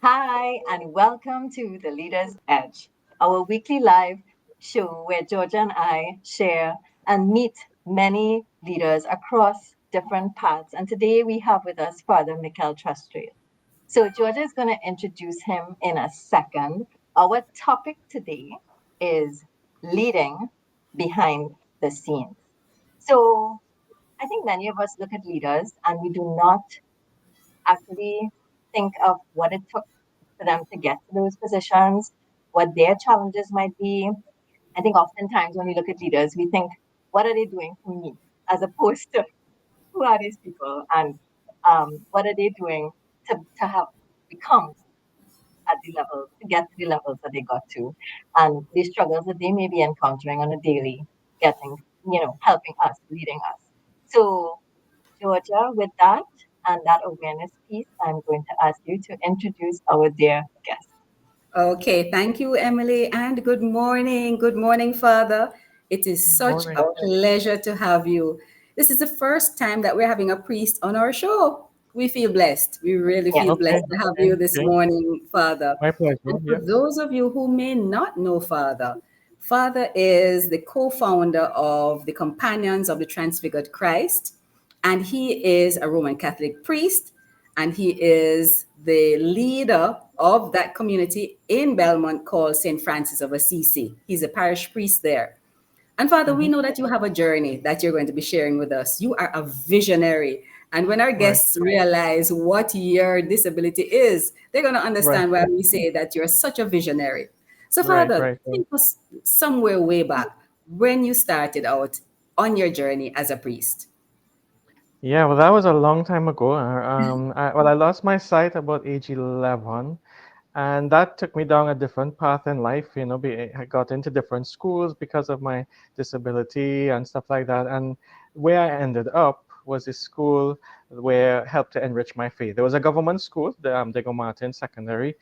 Hi, and welcome to The Leader's Edge, our weekly live show where Georgia and I share and meet many leaders across different paths. And today we have with us Father Mikkel Trestrail. So, Georgia is going to introduce him in a second. Our topic today is leading behind the scenes. So, I think many of us look at leaders and we do not actually think of what it took for them to get to those positions, what their challenges might be. I think oftentimes when we look at leaders, we think, what are they doing for me? As opposed to who are these people and what are they doing to have become at the level, to get to the levels that they got to, and the struggles that they may be encountering on a daily, getting, helping us, leading us. So, Georgia, with that and that awareness piece, I'm going to ask you to introduce our dear guest. Okay, thank you, Emily, and good morning. Good morning, Father. It is such a Morning. pleasure to have you. This is the first time that we're having a priest on our show. We feel blessed. We really Yes. feel Okay, blessed to have okay, you this okay. morning, Father. My pleasure. And for Yes. those of you who may not know Father, Father is the co founder of the Companions of the Transfigured Christ, and he is a Roman Catholic priest, and he is the leader of that community in Belmont called St. Francis of Assisi. He's a parish priest there. And Father, we Hmm. know that you have a journey that you're going to be sharing with us. You are a visionary. And when our Right, guests realize what your disability is, they're going to right, understand why we say that you're such a visionary. So, right, Father, right, right. take us somewhere way back when you started out on your journey as a priest. Yeah, well, that was a long time ago. I lost my sight about age 11, and that took me down a different path in life. I got into different schools because of my disability and stuff like that. And where I ended up was a school where helped to enrich my faith. There was a government school, the Diego Martin Secondary,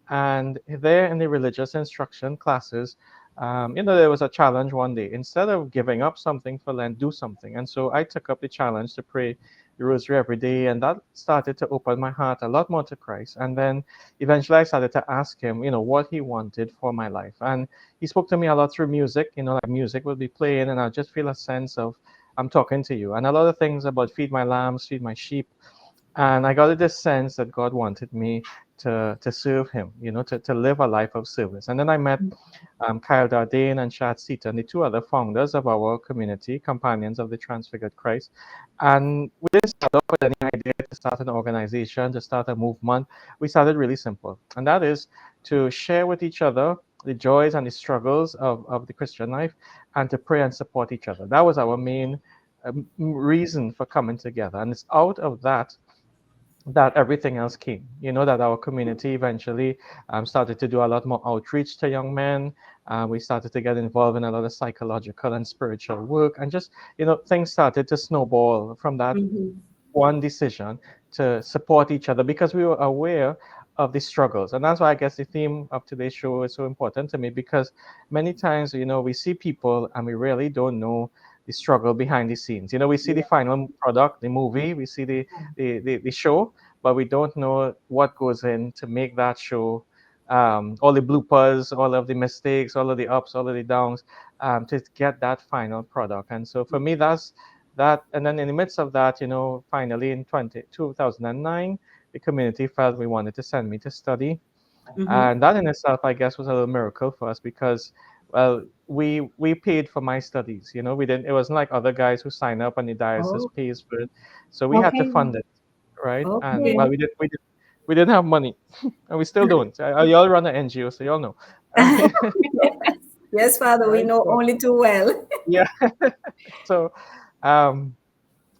and there in the religious instruction classes, there was a challenge one day. Instead of giving up something for Lent, do something. And so I took up the challenge to pray the rosary every day, and that started to open my heart a lot more to Christ. And then eventually I started to ask him, what he wanted for my life. And he spoke to me a lot through music, like music would be playing, and I just feel a sense of, I'm talking to you. And a lot of things about feed my lambs, feed my sheep. And I got this sense that God wanted me to serve him, to live a life of service. And then I met Kyle Dardane and Shad Seaton, the two other founders of our community, Companions of the Transfigured Christ. And we didn't start off with any idea to start an organization, to start a movement. We started really simple, and that is to share with each other the joys and the struggles of the Christian life, and to pray and support each other. That was our main reason for coming together. And it's out of that everything else came. That our community eventually started to do a lot more outreach to young men. We started to get involved in a lot of psychological and spiritual work, and just things started to snowball from that Mhm. one decision to support each other because we were aware of the struggles. And that's why I guess the theme of today's show is so important to me, because many times we see people and we really don't know the struggle behind the scenes. We see the final product, the movie, we see the show, but we don't know what goes in to make that show, all the bloopers, all of the mistakes, all of the ups, all of the downs, to get that final product. And so for me, that's that. And then in the midst of that, finally in 2009, the community felt we wanted to send me to study. Mhm. And that in itself, I guess, was a little miracle for us because, well, we paid for my studies. We didn't. It wasn't like other guys who sign up and the diocese Oh, pays for it. So we had to Okay. fund it, right? And Yes. well, okay. we didn't have money, and we still don't. Y'all run an NGO, so y'all know. Yes. Yes, Father, we Right. know So, only too well. yeah. So, um,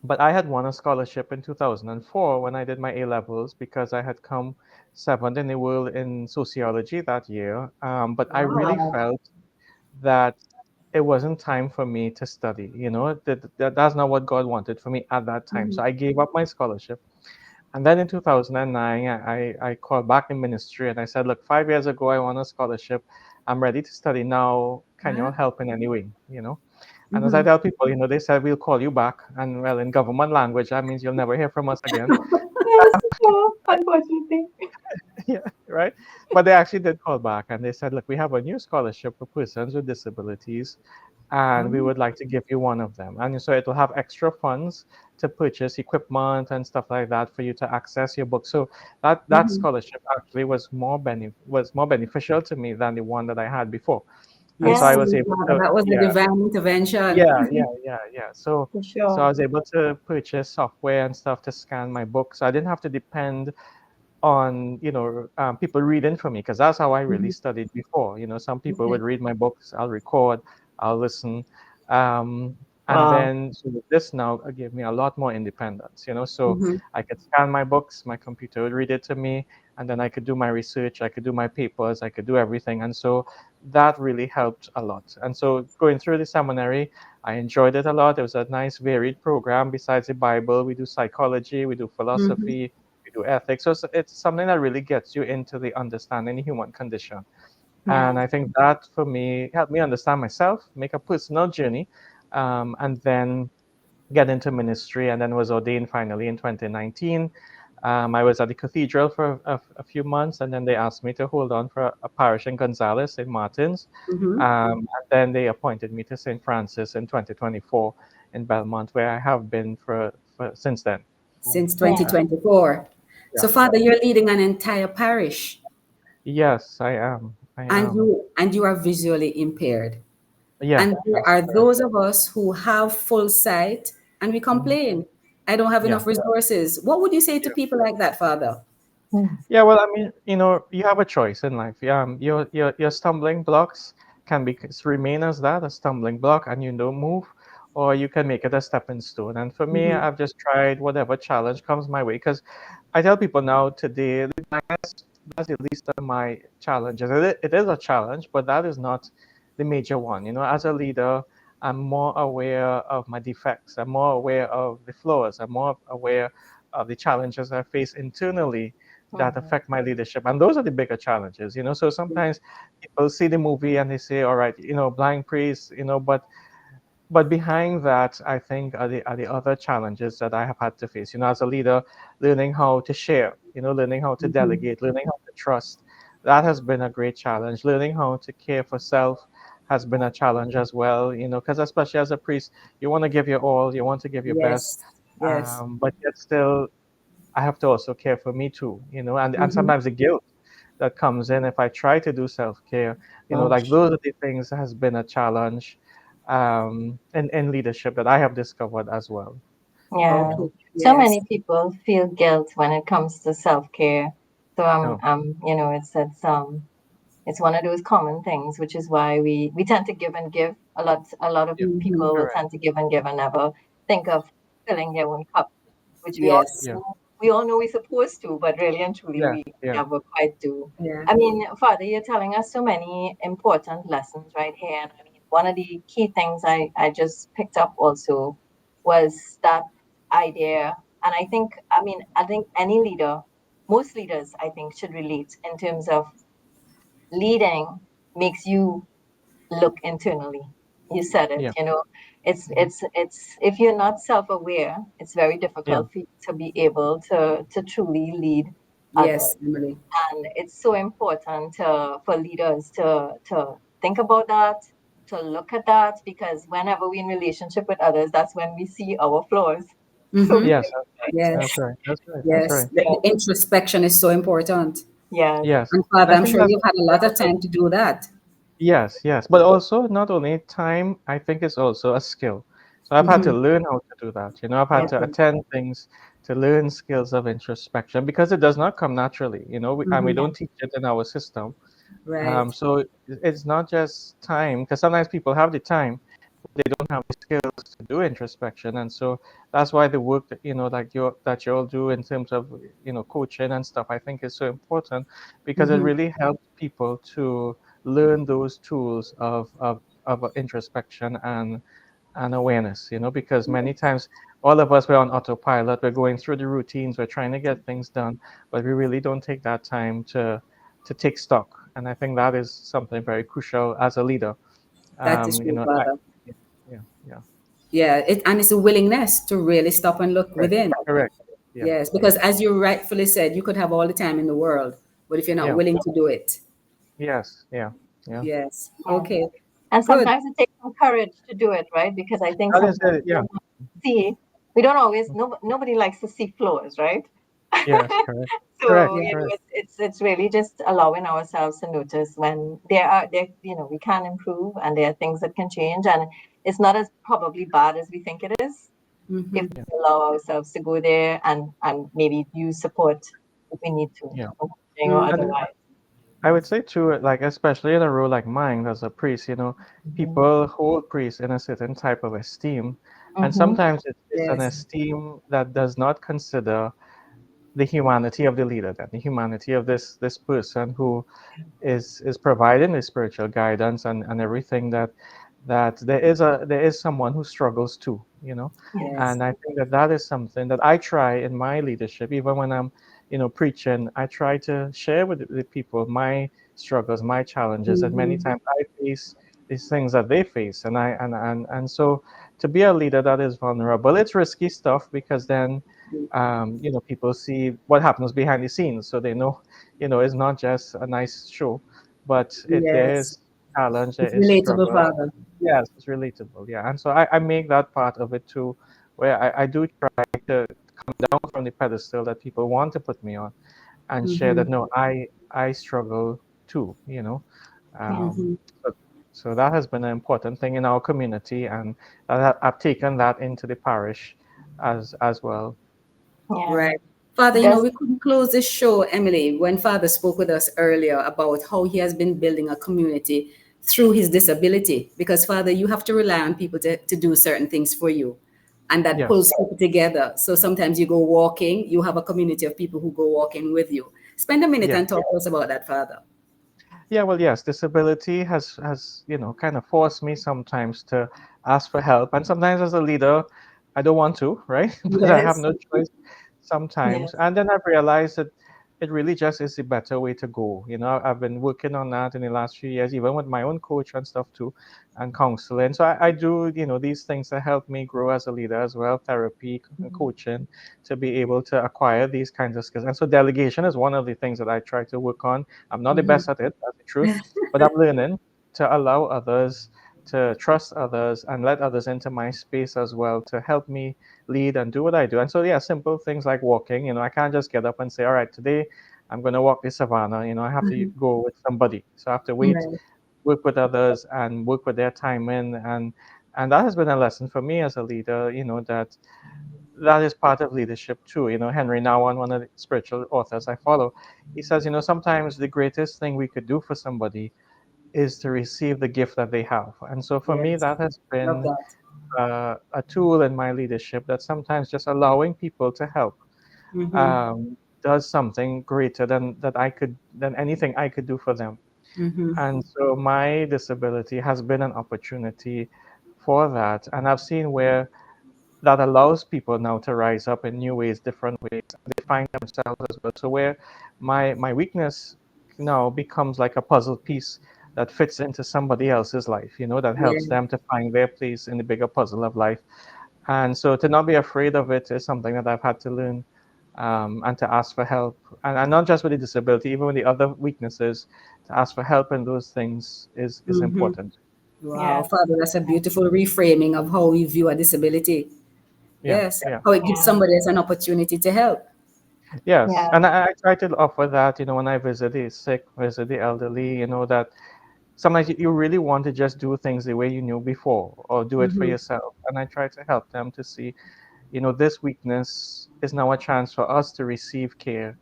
but I had won a scholarship in 2004 when I did my A levels because I had come seventh in the world in sociology that year. But I really Wow. felt that it wasn't time for me to study. That's not what God wanted for me at that time. So Mhm. I gave up my scholarship. And then in 2009, I called back in ministry and I said, look, 5 years ago, I won a scholarship. I'm ready to study now. Can you all Ah, help in any way? And as I mhm. tell people, they said, we'll call you back. And well, in government language, that means you'll never hear from us again. Yes. No, unfortunately. Yeah, right? But they actually did call back and they said, look, we have a new scholarship for persons with disabilities, and we Oh. would like to give you one of them. And so it will have extra funds to purchase equipment and stuff like that for you to access your book. So that Mhm. scholarship actually was more beneficial to me than the one that I had before. You And so I Yeah, was see, able Father, to, that was the yeah, divine intervention. yeah. for So I sure. was able to purchase software and stuff to scan my books. I didn't have to depend on people reading for me, because that's how I really Mhm. studied before. Some people would Okay. read my books, I'll record, I'll listen, um, and Wow. then so this now gave me a lot more independence. So Mhm. I could scan my books, my computer would read it to me, and then I could do my research, I could do my papers, I could do everything. And so that really helped a lot. And so going through the seminary, I enjoyed it a lot. It was a nice varied program. Besides the Bible, we do psychology, we do Mhm. philosophy, we do ethics. So it's something that really gets you into the understanding the human condition. And Yeah. I think that for me helped me understand myself, make a personal journey, and then get into ministry, and then was ordained finally in 2019. I was at the cathedral for a few months, and then they asked me to hold on for a parish in Gonzales, St. Martin's. Mhm. And then they appointed me to St. Francis in 2024 in Belmont, where I have been for since then. Since Yeah. 2024. Yeah, So, yeah. Father, you're leading an entire parish, Yes, I am. I and am. you are visually impaired. Yeah, And there that's are correct. those of us who have full sight and we Mhm. complain, I don't have Yeah. enough resources. What would you say to people like that, Father? Mm. Yeah, well, I mean, you have a choice in life. Yeah, your stumbling blocks can remain as that, a stumbling block, and you don't move, or you can make it a stepping stone. And for me, Mhm. I've just tried whatever challenge comes my way, because I tell people now today, that's the least of my challenges. It is a challenge, but that is not the major one. As a leader, I'm more aware of my defects. I'm more aware of the flaws. I'm more aware of the challenges I face internally that Mhm. affect my leadership. And those are the bigger challenges. So sometimes people see the movie and they say, all right, blind priest, but behind that, I think are the other challenges that I have had to face. As a leader, learning how to share, learning how to Mhm. delegate, learning how to trust. That has been a great challenge. Learning how to care for self has been a challenge as well. Because especially as a priest, you want to give your all, you want to give your best, Yes. Yes. but yet still I have to also care for me too, and Mhm. sometimes the guilt that comes in if I try to do self-care, like Gosh. those are the things that has been a challenge in leadership that I have discovered as well. Yeah. Okay. So Yes. many people feel guilt when it comes to self-care. So No, it's one of those common things, which is why we tend to give and give. A lot of yeah, Mhm. people will correct. tend to give and give and never think of filling their own cup, which Yes. Yeah, we all know we're supposed to, but really and truly yeah, we yeah, never quite do. Yeah. I mean, Father, you're telling us so many important lessons right here. And I mean, one of the key things I just picked up also was that idea. And I think any leader, most leaders, I think, should relate in terms of leading makes you look internally. You said it, yeah, mhm, it's if you're not self-aware, it's very yeah, difficult for you to be able to truly lead Yes, others. Emily. And it's so important for leaders to think about that, to look at that, because whenever we're in relationship with others, that's when we see our flaws. So we Mm-hmm. yes, Yes. that's right, that's Yes. right. The introspection is so important. yes, Yes, And and Father, I I'm think sure that's you've had a lot of time to do that. yes, yes, but also not only time, I think it's also a skill. So I've had to Mm-hmm. learn how to do that. I've had to Okay. attend things to learn skills of introspection, because it does not come naturally, and we Mm-hmm. yeah, don't teach it in our system. Right. So it's not just time, because sometimes people have the time, they don't have the skills to do introspection. And so that's why the work that you all do in terms of coaching and stuff, I think is so important, because it Mm-hmm. really helps people to learn those tools of introspection and awareness, because many times all of us, we're on autopilot, we're going through the routines, we're trying to get things done, but we really don't take that time to take stock. And I think that is something very crucial as a leader. That is um, you true, know I, Father. yeah, yeah, yeah. Yeah. And it's a willingness to really stop and look Correct. within. Correct. Yeah. Yes. Yeah. Because as you rightfully said, you could have all the time in the world. but if you're not Yeah. willing to do it. Yes. Yeah. Yeah. Yes. Yeah. Okay. And Good. sometimes it takes some courage to do it, right? Because I think That is sometimes it. we Yeah. don't see, we don't always, nobody likes to see flaws, right? Yes. Correct. So, Correct. Yeah. Correct. it's really just allowing ourselves to notice when we can improve and there are things that can change. And it's not as probably bad as we think it is if Mm-hmm. Yeah. we allow ourselves to go there and maybe use support if we need to, Yeah. coaching or Mm-hmm. And otherwise. I would say too, like especially in a role like mine as a priest, Mhm. people hold priests in a certain type of esteem, and Mhm. sometimes it's an Yes. esteem that does not consider the humanity of the leader, that the humanity of this person who is providing the spiritual guidance and everything, that there is someone who struggles too, Yes. and I think that is something that I try in my leadership, even when I'm preaching. I try to share with the people my struggles, my challenges, and many Mm-hmm. times I face these things that they face, and so to be a leader that is vulnerable, it's risky stuff, because then people see what happens behind the scenes, so they know, it's not just a nice show, but there Yes. is challenge, there It's is relatable, struggle. Father. Yes, it's relatable. Yeah, and so I make that part of it too, where I do try to come down from the pedestal that people want to put me on, and share Mm-hmm. that no, I struggle too. Yeah. Um, Mm-hmm. so, so that has been an important thing in our community, and I've taken that into the parish as well. Yeah. Right. Father, Does we couldn't close this show, Emily, when Father spoke with us earlier about how he has been building a community through his disability. Because, Father, you have to rely on people to do certain things for you. And that Yes. pulls people together. So sometimes you go walking, you have a community of people who go walking with you. Spend a minute Yeah. and talk to us about that, Father. Yeah, well, yes, disability has kind of forced me sometimes to ask for help, and sometimes as a leader, I don't want to, right? But I have Yes. no choice sometimes, yes. and then I've realized that it really just is the better way to go. I've been working on that in the last few years, even with my own coach and stuff too, and counseling. So I do, these things that help me grow as a leader as well, therapy and Mhm. coaching, to be able to acquire these kinds of skills. And so delegation is one of the things that I try to work on. I'm not the Mm-hmm. best at it, that's the truth, but I'm learning to allow others, to trust others, and let others into my space as well, to help me lead and do what I do. And so, yeah, simple things like walking. I can't just get up and say, all right, today I'm going to walk the savannah. I have to Mm-hmm. go with somebody. So I have to wait, Right. work with others, and work with their timing. And that has been a lesson for me as a leader, that is part of leadership too. Henry Nouwen, one of the spiritual authors I follow, he says, sometimes the greatest thing we could do for somebody is to receive the gift that they have. And so for me, Yes. that has Love been that. a tool in my leadership, that sometimes just allowing people to help Mm-hmm. does something greater than anything I could do for them. Mm-hmm. And so my disability has been an opportunity for that. And I've seen where that allows people now to rise up in new ways, different ways, and they find themselves as well. So where my weakness now becomes like a puzzle piece that fits into somebody else's life, that helps Yeah. them to find their place in the bigger puzzle of life. And so to not be afraid of it is something that I've had to learn, and to ask for help. And not just with the disability, even with the other weaknesses, to ask for help in those things is Mm-hmm. important. Wow, Yes. Father, that's a beautiful reframing of how we view a disability. Yeah, Yes, yeah. how it gives Yeah. somebody else an opportunity to help. Yes, Yeah. and I try to offer that, when I visit the sick, visit the elderly, that sometimes you really want to just do things the way you knew before, or do it for Mm-hmm. yourself. And I try to help them to see, this weakness is now a chance for us to receive care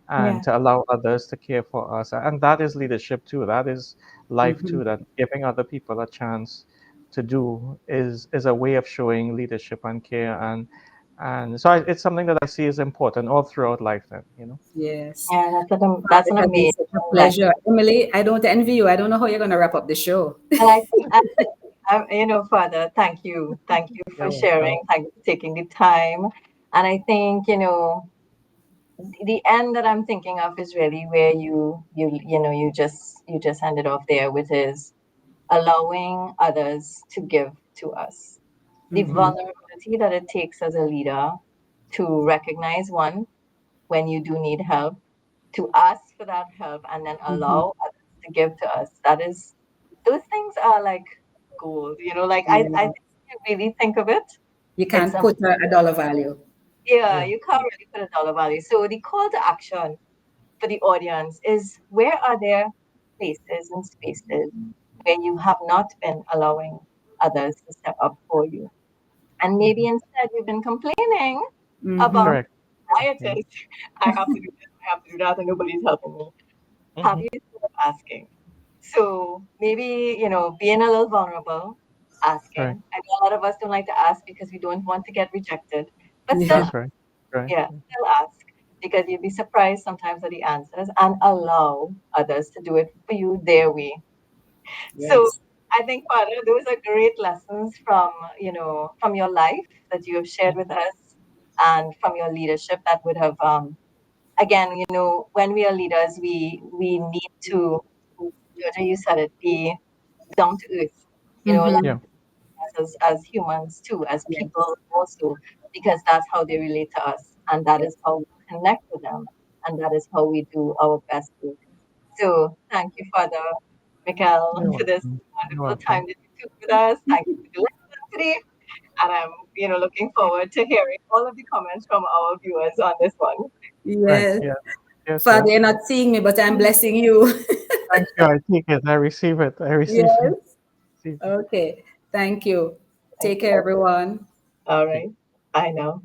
and Yeah. to allow others to care for us. And that is leadership too. That is life Mm-hmm. too. That giving other people a chance to do is a way of showing leadership and care. And so it's something that I see is important all throughout life then. Yes. Yeah. Father, That's it an has been amazing such a pleasure. lesson. Emily, I don't envy you. I don't know how you're going to wrap up the show. And I think, Father, thank you. Thank you for You're sharing. welcome. Thank you for taking the time. And I think, the end that I'm thinking of is really where you just ended off there, which is allowing others to give to us. The Mm-hmm. vulnerability that it takes as a leader to recognize one when you do need help, to ask for that help and then Mhm. allow others to give to us. Those things are like gold, like I Yeah. think if you really think of it, You it's can't put a dollar value. yeah, Yeah. you can't really put a dollar value. So the call to action for the audience is, where are there places and spaces where you have not been allowing others to step up for you? And maybe Mhm. instead you've been complaining about Mm-hmm. Correct. why it Yeah. is I have to do this, I have to do that, and nobody's helping me. Have Hmm. you started asking? So maybe, being a little vulnerable, Correct. asking. I know a lot of us don't like to ask because we don't want to get rejected, but still, Yeah. That's right. Right. yeah, still ask, because you'd be surprised sometimes at the answers, and allow others to do it for you their way. So Yes. I think, Father, those are great lessons from your life that you have shared with us, and from your leadership that would have, again, when we are leaders, we need to, Georgia, you said it, be down to earth, like Mm-hmm. Yeah. as humans too, as Yes. people also, because that's how they relate to us, and that is how we connect with them, and that is how we do our best work. So thank you, Father Mikkel, You're for this welcome. You're wonderful time welcome. that you took with us. Thank you for the lesson today. And I'm, looking forward to hearing all of the comments from our viewers on this one. Right. Yes. Yeah. Yes. Father, Yes. you're not seeing me, but I'm blessing you. Thank you. I take it. I receive it. I receive it. Yes. Receive it. Okay. Thank you. Thank Take you. care, everyone. All Okay. right. Bye now.